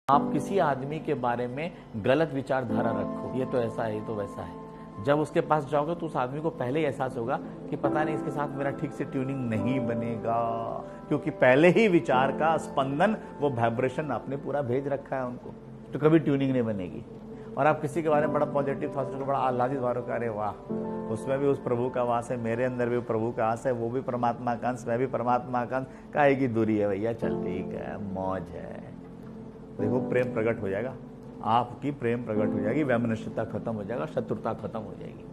आप किसी आदमी के बारे में गलत विचारधारा रखो, ये तो ऐसा है, ये तो वैसा है। जब उसके पास जाओगे तो उस आदमी को पहले ही एहसास होगा कि पता नहीं इसके साथ मेरा ठीक से ट्यूनिंग नहीं बनेगा, क्योंकि पहले ही विचार का स्पंदन, वो वाइब्रेशन आपने पूरा भेज रखा है उनको, तो कभी ट्यूनिंग नहीं बनेगी। और आप किसी के बारे में बड़ा पॉजिटिव थॉट्स, बड़ा आह्लादित वारों का, अरे वाह उसमें भी उस प्रभु का वास है, मेरे अंदर भी प्रभु का वास है, वो भी परमात्मा का अंश, मैं भी परमात्मा का अंश, काहे की दूरी है भैया, चल ठीक है, मौज है। देखो प्रेम प्रकट हो जाएगा, आपकी प्रेम प्रकट हो जाएगी, वैमनस्यता खत्म हो जाएगा, शत्रुता खत्म हो जाएगी।